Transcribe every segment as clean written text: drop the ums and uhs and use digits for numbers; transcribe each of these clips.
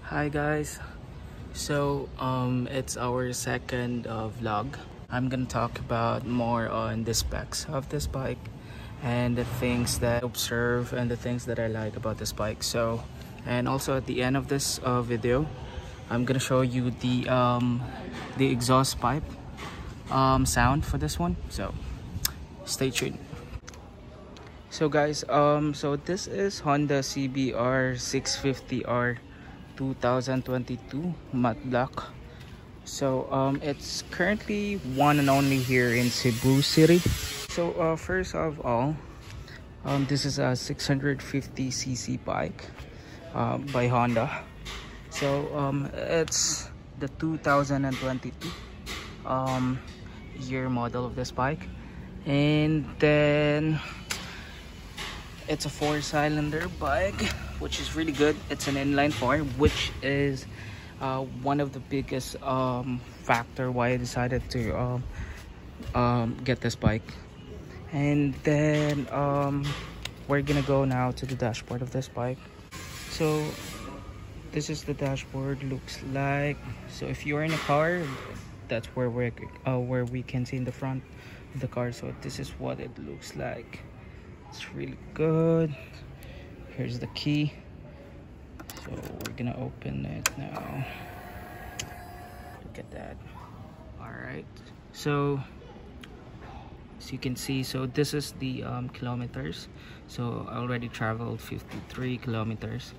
Hi guys, it's our second vlog. I'm gonna talk about more on the specs of this bike and the things that I observe and the things that I like about this bike. And also at the end of this video, I'm gonna show you the exhaust pipe sound for this one. So stay tuned. So guys, so this is Honda CBR650R 2022 matte black. So it's currently one and only here in Cebu City. So first of all, this is a 650cc bike by Honda. So it's the 2022 year model of this bike, and then it's a 4-cylinder bike, which is really good. It's an inline 4, which is one of the biggest factor why I decided to get this bike. And then we're gonna go now to the dashboard of this bike. So this is the dashboard looks like. So if you're in a car, that's where we can see in the front of the car. So this is what it looks like. It's really good. Here's the key. So we're gonna open it now. Look at that. All right, so as you can see, so this is the kilometers. So I already traveled 53 kilometers,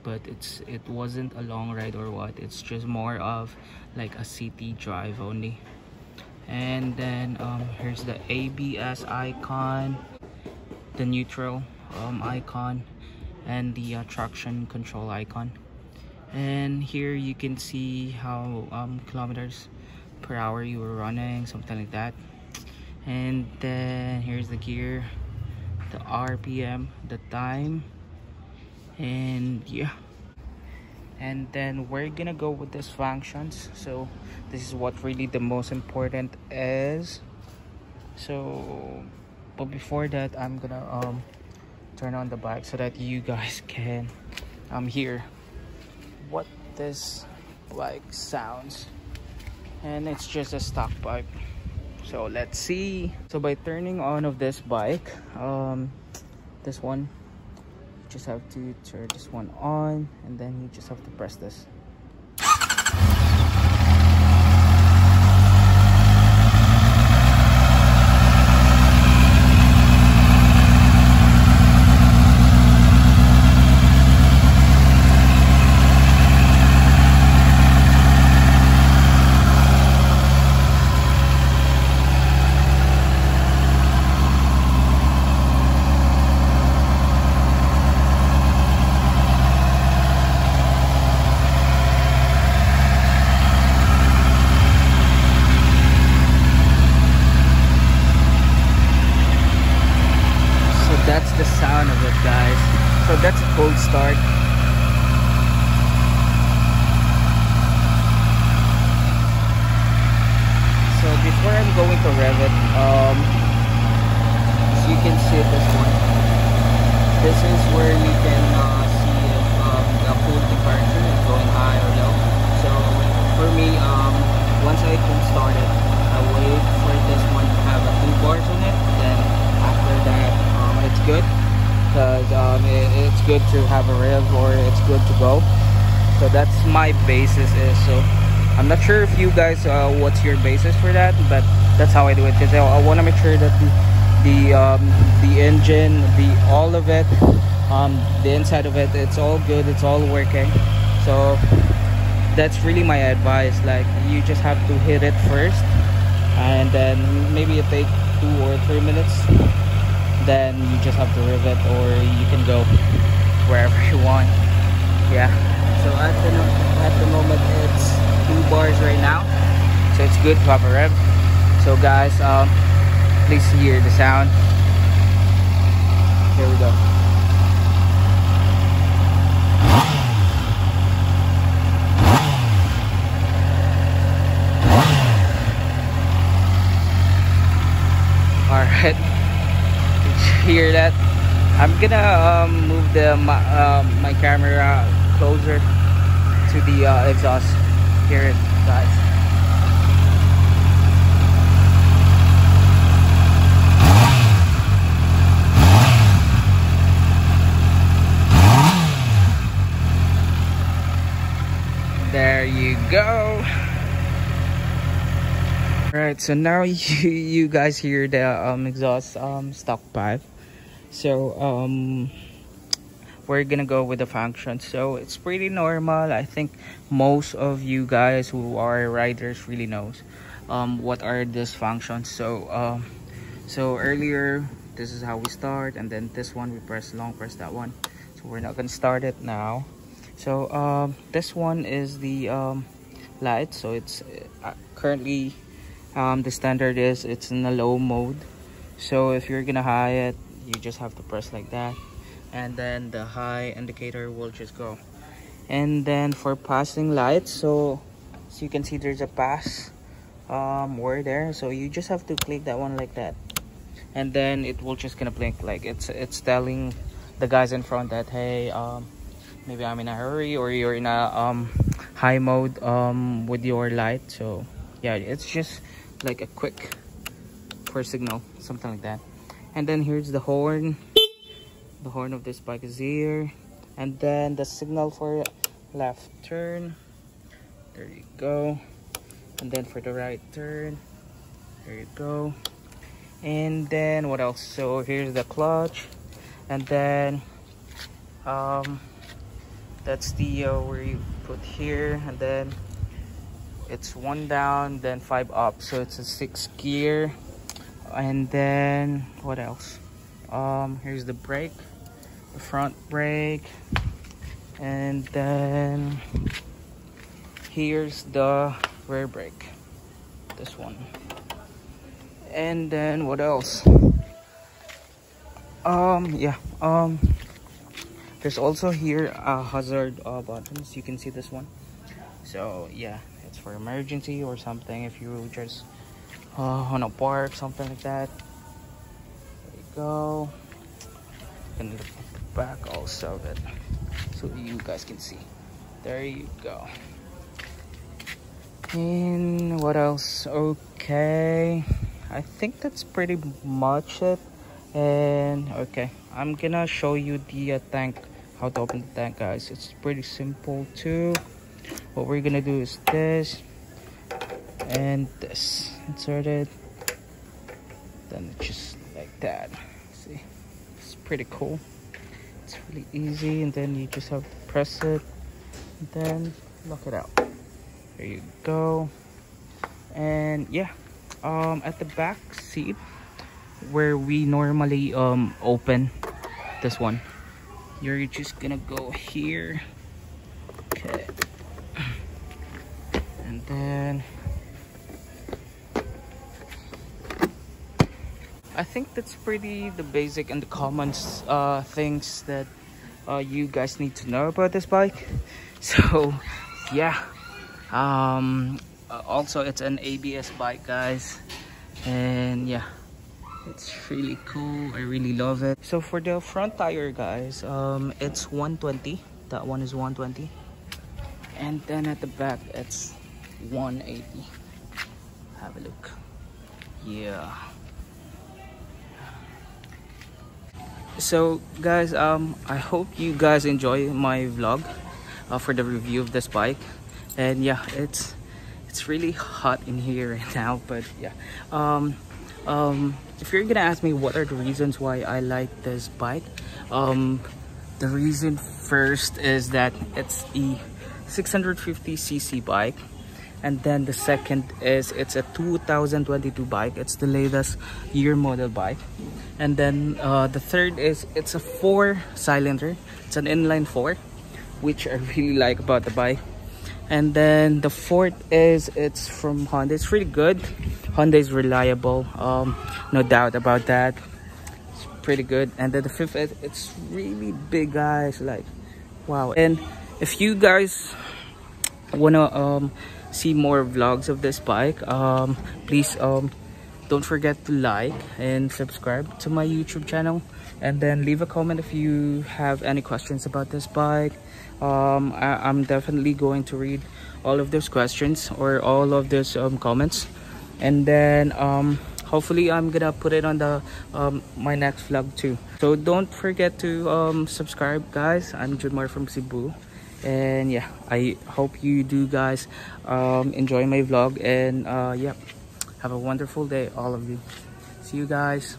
but it wasn't a long ride or what. It's just more of like a city drive only. And then here's the ABS icon, the neutral icon, and the traction control icon. And here you can see how kilometers per hour you were running, something like that. And then here's the gear, the RPM, the time, and yeah. And then we're gonna go with these functions. So this is what really the most important is. So but before that, I'm gonna turn on the bike so that you guys can hear what this bike sounds. And it's just a stock bike. So let's see. So by turning on of this bike, this one, you just have to turn this one on, and then you just have to press this. That's the sound of it, guys. So that's a cold start. So before I'm going to rev it, as you can see this one, this is where you can see if the full differential is going high or low. So for me, once I can start it, I wait for this one to have a 2 bars on it. Then after that, it's good, because it's good to have a rev, or it's good to go. So that's my basis is. So I'm not sure if you guys what's your basis for that, but that's how I do it, because I want to make sure that the engine, all of it, the inside of it, it's all good, it's all working. So that's really my advice. Like, you just have to hit it first, and then maybe it take 2 or 3 minutes. Then you just have to rev it, or you can go wherever you want. Yeah. So at the moment it's 2 bars right now, so it's good to have a rev. So guys, please hear the sound. Here we go. All right. Hear that? I'm gonna move my camera closer to the exhaust. Hear it, guys. There you go. Right, so now you guys hear the exhaust stock pipe. So we're gonna go with the function. So it's pretty normal. I think most of you guys who are riders really knows what are these functions. So so earlier, this is how we start, and then this one we press long, press that one. So we're not gonna start it now. So this one is the light. So it's currently the standard is it's in a low mode. So if you're gonna high it, you just have to press like that, and then the high indicator will just go. And then for passing lights, so you can see there's a pass word there, so you just have to click that one like that, and then it will just gonna blink, like it's telling the guys in front that, hey, maybe I'm in a hurry, or you're in a high mode with your light. So yeah, it's just like a quick for signal, something like that. And then here's the horn. The horn of this bike is here, and then the signal for left turn, there you go. And then for the right turn, there you go. And then what else? So here's the clutch, and then that's the where you put here, and then it's 1 down, then 5 up, so it's a 6 gear. And then what else? Here's the brake, the front brake, and then here's the rear brake, this one. And then what else? There's also here a hazard buttons. You can see this one. So yeah, it's for emergency or something, if you just on a park, something like that. There you go. And the back also, that so you guys can see. There you go. And what else? Okay, I think that's pretty much it. And okay, I'm gonna show you the tank, how to open the tank, guys. It's pretty simple too. What we're gonna do is this and this, insert it, then just like that. See, it's pretty cool. It's really easy, and then you just have to press it and then lock it out. There you go. And yeah, at the back seat where we normally open this one, you're just gonna go here. Okay, and then I think that's pretty the basic and the common things that you guys need to know about this bike. So yeah, also it's an ABS bike, guys, and yeah, it's really cool. I really love it. So for the front tire, guys, it's 120. That one is 120, and then at the back it's 180. Have a look. Yeah. So guys, I hope you guys enjoy my vlog for the review of this bike. And yeah, it's really hot in here right now, but yeah, if you're gonna ask me what are the reasons why I like this bike, the reason first is that it's the 650cc bike, and then the second is it's a 2022 bike. It's the latest year model bike. And then the third is it's a 4-cylinder. It's an inline 4, which I really like about the bike. And then the fourth is it's from Honda. It's really good. Honda is reliable, no doubt about that. It's pretty good. And then the fifth is it's really big, guys, like wow. And if you guys wanna see more vlogs of this bike, please don't forget to like and subscribe to my YouTube channel. and then leave a comment if you have any questions about this bike. I'm definitely going to read all of those questions or all of those comments, and then hopefully I'm gonna put it on the my next vlog too. So don't forget to subscribe, guys. I'm Junmar from Cebu, and yeah, I hope you do guys enjoy my vlog, and yeah, have a wonderful day, all of you. See you guys.